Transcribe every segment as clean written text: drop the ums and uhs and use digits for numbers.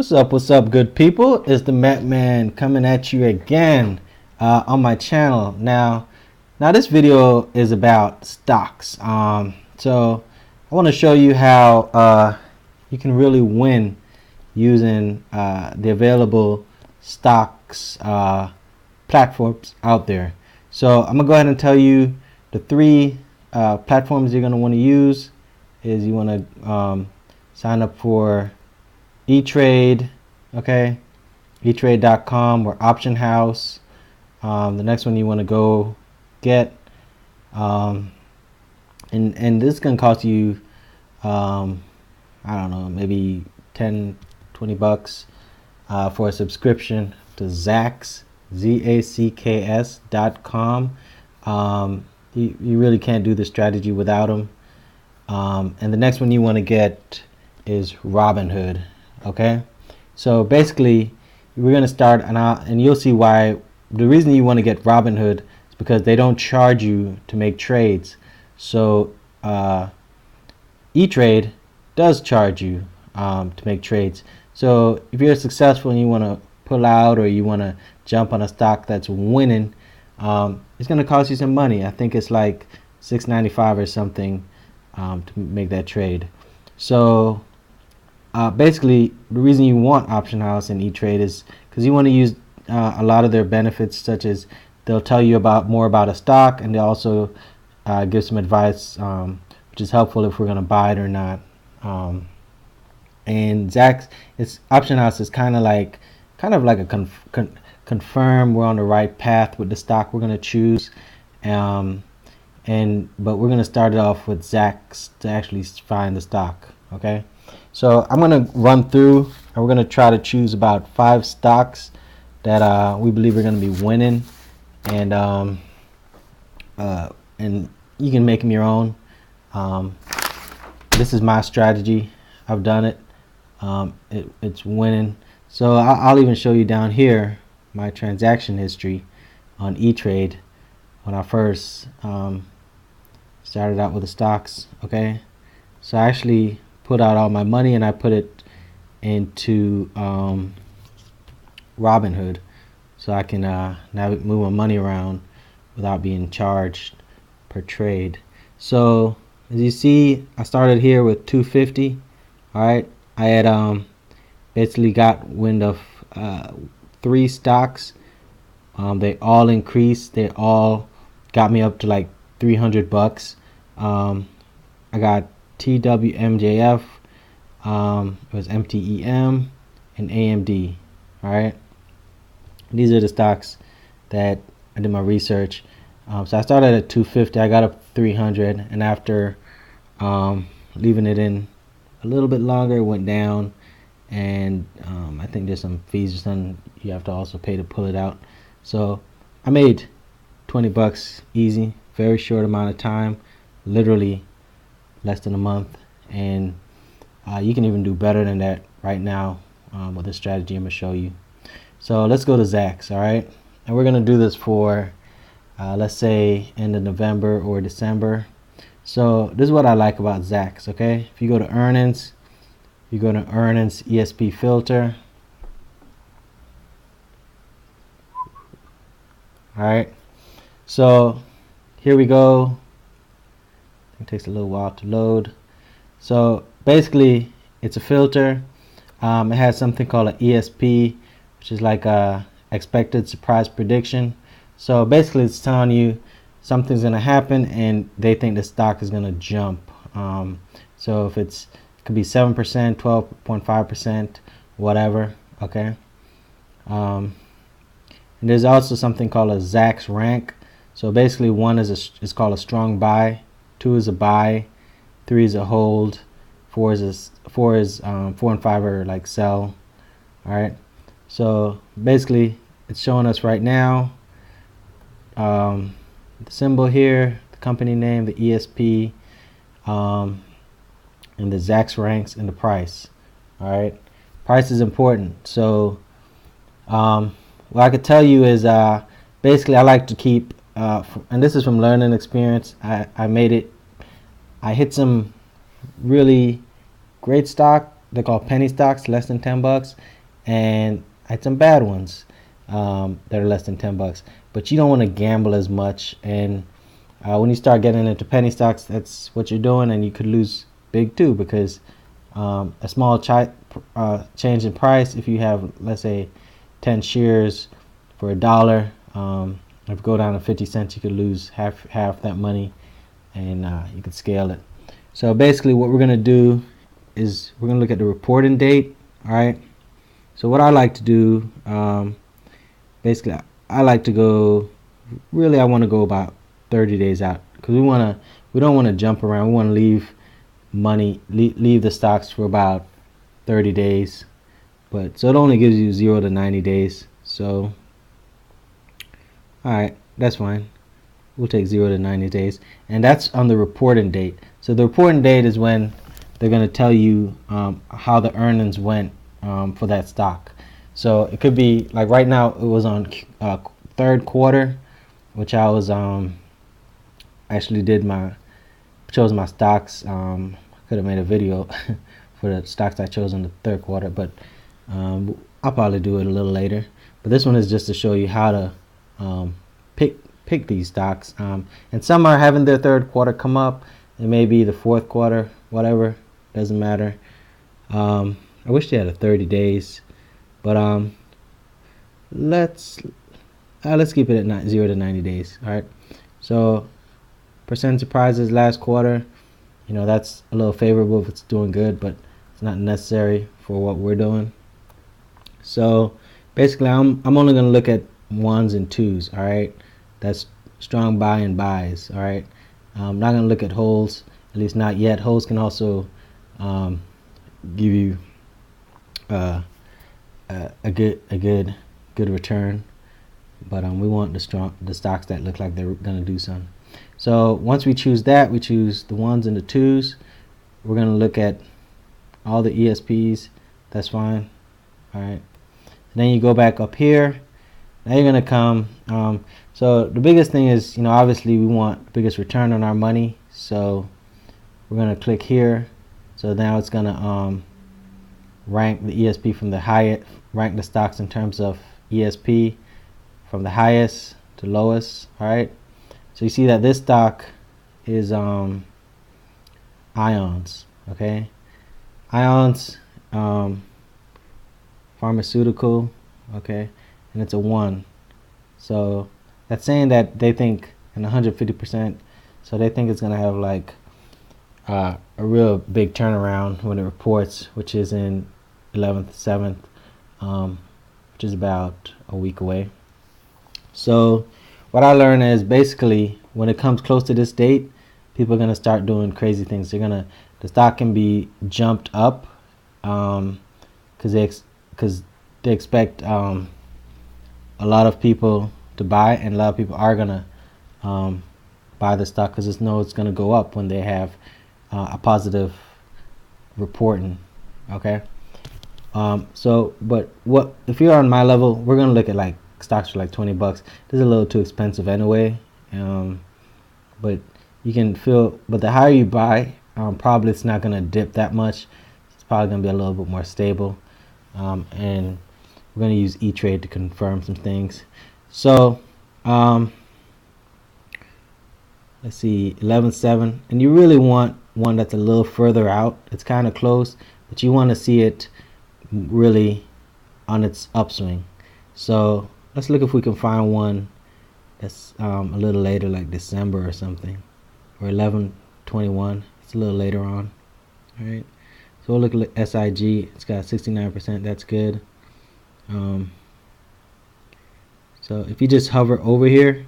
What's up, good people? It's the Map Man coming at you again on my channel. Now this video is about stocks. So I want to show you how you can really win using the available stocks platforms out there. So I'm gonna go ahead and tell you the three platforms you're gonna want to use. Is you want to sign up for E-Trade, okay, etrade.com or Optionhouse. The next one you want to go get, and this is gonna cost you I don't know, maybe 10-20 bucks for a subscription to Zack's ZACKS.com. You really can't do the strategy without them. And the next one you want to get is Robinhood. Okay, so basically we're going to start, and you'll see why. The reason you want to get Robinhood is because they don't charge you to make trades. So E-Trade does charge you to make trades. So if you're successful and you want to pull out, or you want to jump on a stock that's winning, it's going to cost you some money. I think it's like $6.95 or something to make that trade. So basically the reason you want Optionhouse and E-Trade is because you want to use a lot of their benefits, such as they'll tell you more about a stock, and they also give some advice, which is helpful if we're going to buy it or not. And Zack's, Optionhouse is kind of like a confirm we're on the right path with the stock we're going to choose. But we're going to start it off with Zack's to actually find the stock. Okay, so I'm going to run through, and we're going to try to choose about 5 stocks that we believe are going to be winning, and you can make them your own. This is my strategy. I've done it. It's winning. So I'll even show you down here my transaction history on E-Trade when I first started out with the stocks. Okay, so I actually put out all my money and I put it into Robinhood, so I can now move my money around without being charged per trade. So as you see, I started here with 250. All right, I had basically got wind of 3 stocks. They all increased. They all got me up to like 300 bucks. I got TWMJF, it was MTEM, and AMD. All right, these are the stocks that I did my research. So I started at 250. I got up 300, and after leaving it in a little bit longer, it went down, and I think there's some fees or something you have to also pay to pull it out. So I made 20 bucks easy, very short amount of time, literally less than a month. And you can even do better than that right now with the strategy I'm going to show you. So let's go to Zack's. All right, and we're going to do this for let's say end of November or December. So this is what I like about Zack's. Okay, if you go to earnings, you go to earnings ESP filter. All right, so here we go. It takes a little while to load. So basically it's a filter. It has something called an ESP, which is like a expected surprise prediction. So basically it's telling you something's going to happen and they think the stock is going to jump. So if it could be 7%, 12.5%, whatever. Okay. And there's also something called a Zack's rank. So basically 1 is called a strong buy, 2 is a buy, 3 is a hold, 4 is 4 and 5 are like sell. All right, so basically it's showing us right now the symbol here, the company name, the ESP, and the Zack's ranks and the price. All right, price is important. So what I could tell you is basically I like to keep and this is from learning experience. I hit some really great stock they're called penny stocks, less than $10, and I had some bad ones that are less than $10. But you don't want to gamble as much, and when you start getting into penny stocks, that's what you're doing, and you could lose big too, because a small change in price, if you have, let's say, 10 shares for $1, if you go down to 50 cents, you could lose half that money, and you could scale it. So basically what we're going to do is we're going to look at the reporting date. All right, so what I like to do, basically I like to go, really I want to go about 30 days out, because we don't want to jump around. We want to leave the stocks for about 30 days, but so it only gives you 0 to 90 days. So all right, that's fine. We'll take 0 to 90 days, and that's on the reporting date. So the reporting date is when they're going to tell you how the earnings went for that stock. So it could be like right now it was on third quarter, which I was actually chose my stocks. Could have made a video for the stocks I chose in the third quarter, but I'll probably do it a little later. But this one is just to show you how to pick these stocks, and some are having their third quarter come up. It may be the fourth quarter, whatever, doesn't matter. I wish they had a 30 days, but let's keep it at 0 to 90 days. All right, so percent surprises last quarter, that's a little favorable if it's doing good, but it's not necessary for what we're doing. So basically I'm only going to look at ones and twos. All right, that's strong buy and buys. All right, I'm not going to look at holds, at least not yet. Holds can also give you a good return, but we want the stocks that look like they're going to do something. So once we choose that, we choose the ones and the twos. We're going to look at all the ESPs. That's fine. All right, and then you go back up here. Now you're going to come, so the biggest thing is, obviously we want the biggest return on our money. So we're going to click here. So now it's going to rank the ESP from the highest, rank the stocks in terms of ESP from the highest to lowest. All right, so you see that this stock is Ions. Okay, Ions, pharmaceutical. Okay, and it's a 1. So that's saying that they think, and 150%, so they think it's going to have like a real big turnaround when it reports, which is in 11th, 7th, which is about a week away. So what I learned is basically when it comes close to this date, people are going to start doing crazy things. The stock can be jumped up because they expect a lot of people to buy, and a lot of people are going to buy the stock because it's going to go up when they have a positive reporting. Okay, so but what if you're on my level, we're going to look at like stocks for like $20. This is a little too expensive anyway, but you can feel, but the higher you buy, probably it's not going to dip that much. It's probably going to be a little bit more stable, and we're going to use E-Trade to confirm some things. So let's see, 11.7, and you really want one that's a little further out. It's kind of close, but you want to see it really on its upswing. So let's look if we can find one that's a little later, like December or something, or 11.21. It's a little later on. All right, so we'll look at SIG. It's got 69%. That's good. So if you just hover over here,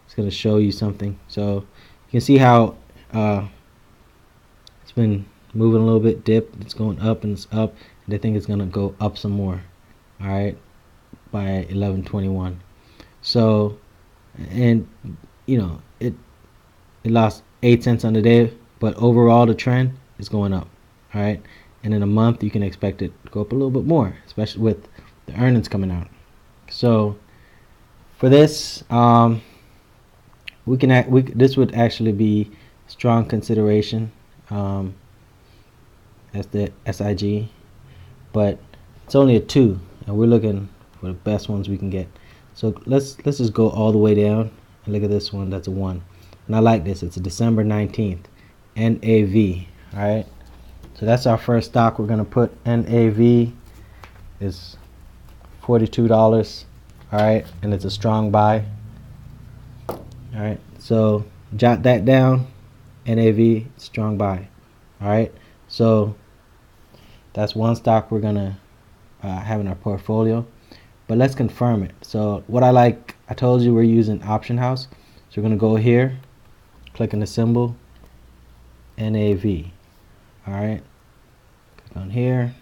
it's going to show you something. So you can see how it's been moving a little bit, dipped. It's going up and it's up. And I think it's going to go up some more. All right, by 11.21. So, and it lost 8 cents on the day, but overall the trend is going up. All right, and in a month you can expect it to go up a little bit more, especially with the earnings coming out. So for this, this would actually be strong consideration as the SIG. but it's only a 2, and we're looking for the best ones we can get. So let's just go all the way down and look at this one. That's a 1, and I like this. It's a December 19th NAV. All right, so that's our first stock we're gonna put. NAV is $42. All right, and it's a strong buy. All right, so jot that down. NAV, strong buy. All right, so that's one stock we're gonna have in our portfolio, but let's confirm it. So what I told you we're using Optionhouse, so we're gonna go here, click on the symbol, NAV. All right, click on here.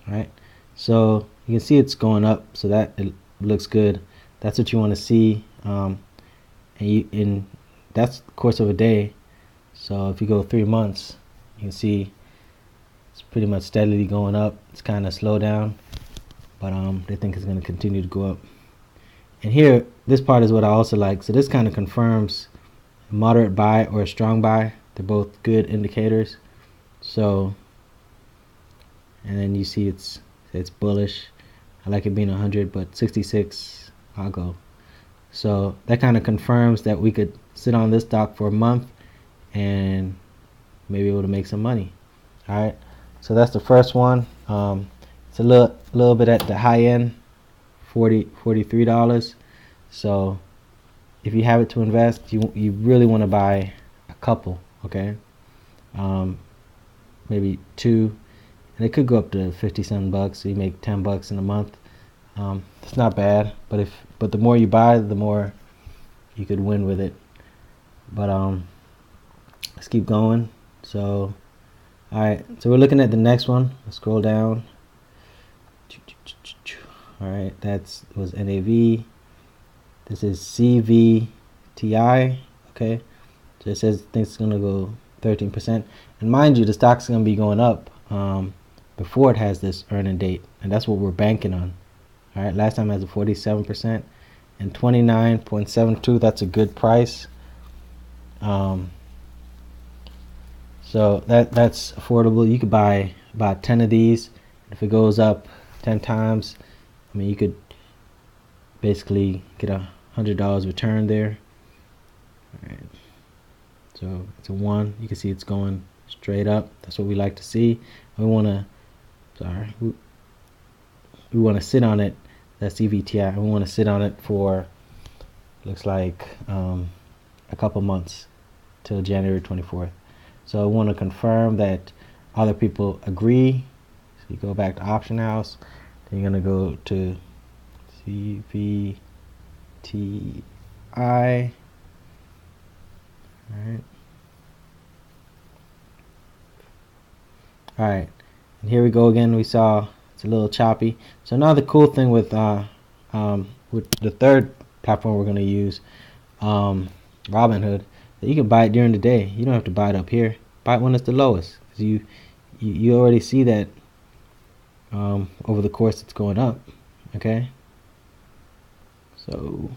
All right, so you can see it's going up, so that it looks good. That's what you want to see, and that's the course of a day. So if you go 3 months, you can see it's pretty much steadily going up. It's kind of slow down, but they think it's going to continue to go up. And here, this part is what I also like. So this kind of confirms a moderate buy or a strong buy. They're both good indicators. So, and then you see it's bullish. I like it being 100, but 66, I'll go. So that kind of confirms that we could sit on this stock for a month and maybe able to make some money. All right, so that's the first one. It's a little bit at the high end, $43. So if you have it to invest, you really want to buy a couple, okay? Maybe 2, and it could go up to 50-some bucks. So you make $10 in a month. It's not bad, but the more you buy, the more you could win with it. But let's keep going. So all right, so we're looking at the next one. Let's scroll down. All right, was NAV. This is CVTI. Okay, so it says it's gonna go 13%, and mind you, the stock's gonna be going up before it has this earning date, and that's what we're banking on. All right, last time it has a 47% and 29.72. That's a good price. So that's affordable. You could buy about 10 of these. If it goes up 10 times, I mean, you could basically get $100 return there. All right, so it's a 1. You can see it's going straight up. That's what we like to see. We want to sit on it. That's CVTI. We want to sit on it for, looks like, a couple months till January 24th. So I want to confirm that other people agree. So you go back to Optionhouse. Then you're going to go to CVTI. All right. All right. And here we go again. We saw it's a little choppy. So now the cool thing with the third platform we're going to use, Robinhood, that you can buy it during the day. You don't have to buy it up here. Buy it when it's the lowest, because you already see that over the course it's going up. Okay, so,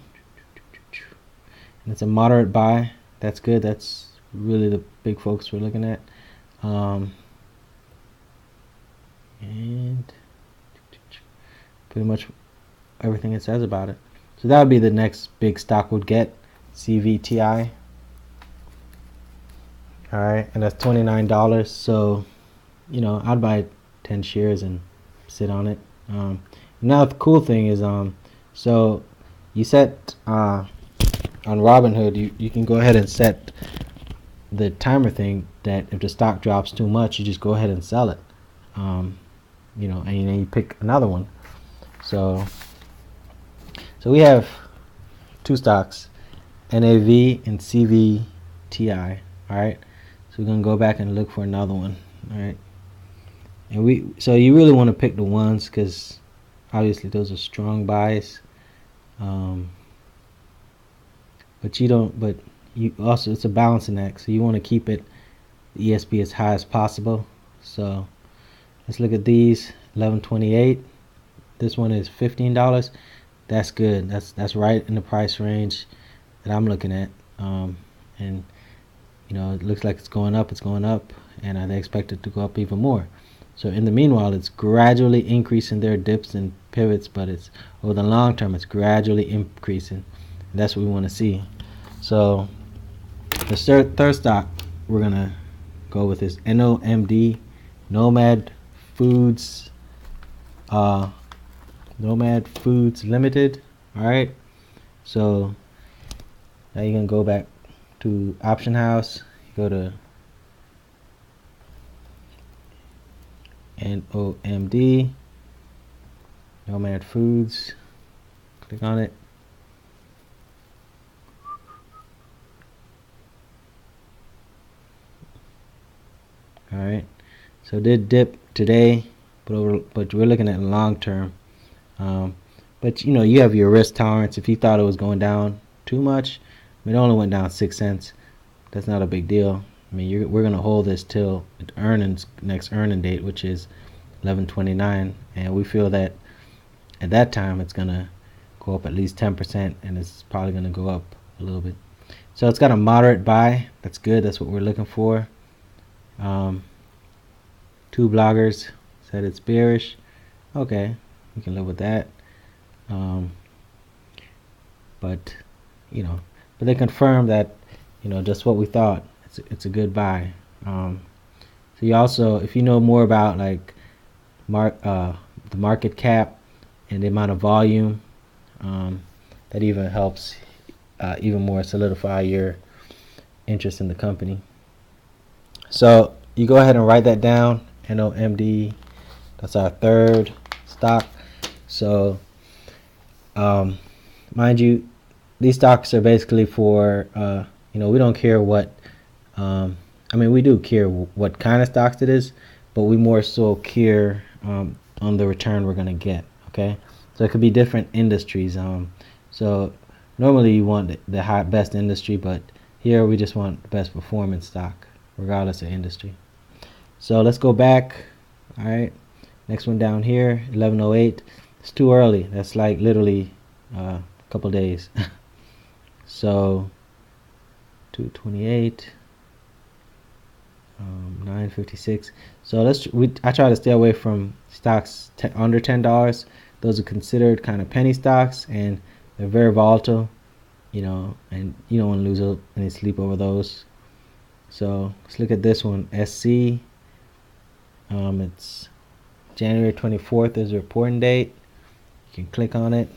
and it's a moderate buy. That's good. That's really the big focus we're looking at. And pretty much everything it says about it. So that would be the next big stock we'd get, CVTI. All right, and that's $29. So, you know, I'd buy 10 shares and sit on it. Now the cool thing is, so you set on Robinhood, you can go ahead and set the timer thing that if the stock drops too much, you just go ahead and sell it. You know, and then you pick another one. So we have 2 stocks, NAV and CVTI. All right, so we're gonna go back and look for another one. All right, and so you really want to pick the ones, because obviously those are strong buys. But you also, it's a balancing act, so you want to keep it, the ESP, as high as possible. So let's look at these. 11.28. This one is $15. That's good. That's right in the price range that I'm looking at. And and it looks like it's going up, and they expect it to go up even more. So in the meanwhile, it's gradually increasing their dips and pivots, but it's over the long term, it's gradually increasing. And that's what we want to see. So the third stock we're gonna go with is NOMD, Nomad Foods, Nomad Foods Limited. All right. So now you can go back to Optionhouse. You go to NOMD, Nomad Foods. Click on it. All right. So it did dip today, but we're looking at long term. But you have your risk tolerance. If you thought it was going down too much, it only went down 6 cents. That's not a big deal. I mean, we're gonna hold this till next earning date, which is 11/29, and we feel that at that time it's gonna go up at least 10%, and it's probably gonna go up a little bit. So it's got a moderate buy. That's good. That's what we're looking for. Two bloggers said it's bearish. Okay, we can live with that. But they confirmed that just what we thought. It's a good buy. So you also, if you know more about like the market cap and the amount of volume, that even helps even more solidify your interest in the company. So you go ahead and write that down. NOMD. That's our third stock. So mind you, these stocks are basically for we don't care what I mean, we do care what kind of stocks it is, but we more so care on the return we're going to get. Okay, so it could be different industries. So normally you want the best industry, but here we just want the best performance stock regardless of industry. So let's go back. All right, next one down here, 11:08. It's too early. That's like literally a couple days. So 228, 956. So I try to stay away from stocks under $10. Those are considered kind of penny stocks, and they're very volatile. And you don't want to lose any sleep over those. So let's look at this one, SC. It's January 24th is the reporting date. You can click on it,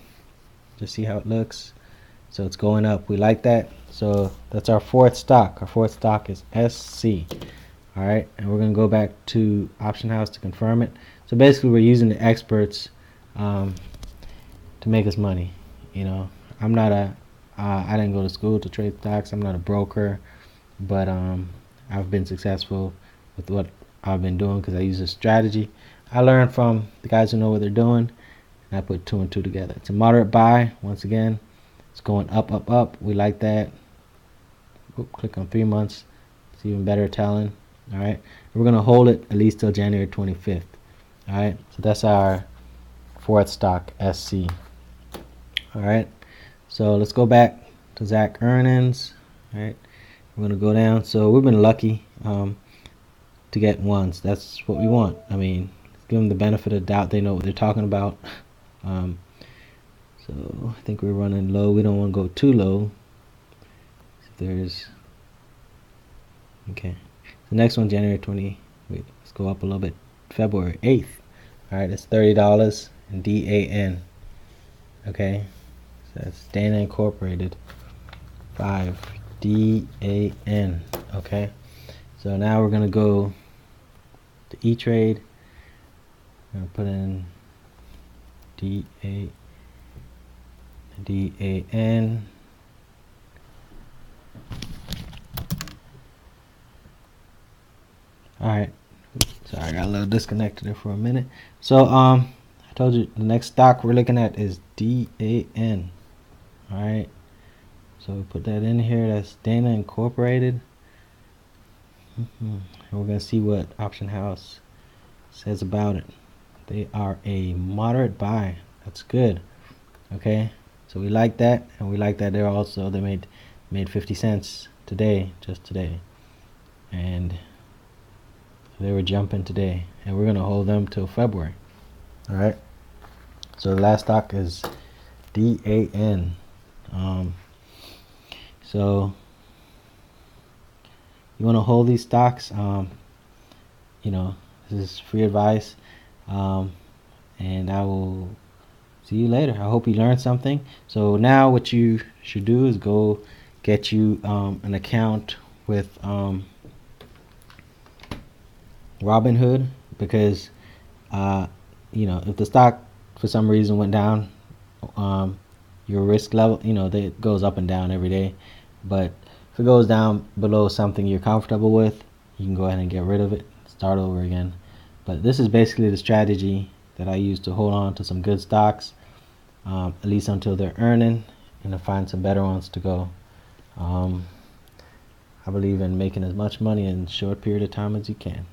just see how it looks. So it's going up. We like that. So that's our fourth stock. Our fourth stock is SC. All right, and we're gonna go back to Optionhouse to confirm it. So basically, we're using the experts to make us money. I'm not I didn't go to school to trade stocks. I'm not a broker, but I've been successful with what I've been doing because I use a strategy. I learned from the guys who know what they're doing, and I put 2 and 2 together. It's a moderate buy. Once again, it's going up, up, up. We like that. Click on 3 months. It's even better telling. All right, we're gonna hold it at least till January 25th. All right, so that's our fourth stock, SC. All right, so let's go back to Zack earnings. All right, we're gonna go down. So we've been lucky to get ones. That's what we want. I mean, give them the benefit of doubt. They know what they're talking about. So I think we're running low. We don't want to go too low. Okay. The next one, January 20. Wait, let's go up a little bit. February 8th. All right, it's $30 in DAN. Okay, so that's Dana Incorporated. 5 DAN. Okay, so now we're gonna go to E-Trade. I'm gonna put in DAN. Alright, sorry, I got a little disconnected there for a minute. So I told you the next stock we're looking at is DAN. Alright, so we put that in here. That's Dana Incorporated. And we're gonna see what Optionhouse says about it. They are a moderate buy. That's good. Okay, so we like that, and we like that they made 50 cents today, just today, and they were jumping today, and we're gonna hold them till February. All right. So the last stock is DAN. So you want to hold these stocks. This is free advice, and I will see you later. I hope you learned something. So now what you should do is go get you an account with Robinhood, because if the stock for some reason went down, your risk level, it goes up and down every day, but if it goes down below something you're comfortable with, you can go ahead and get rid of it, start over again. But this is basically the strategy that I use to hold on to some good stocks, at least until they're earning, and to find some better ones to go. I believe in making as much money in a short period of time as you can.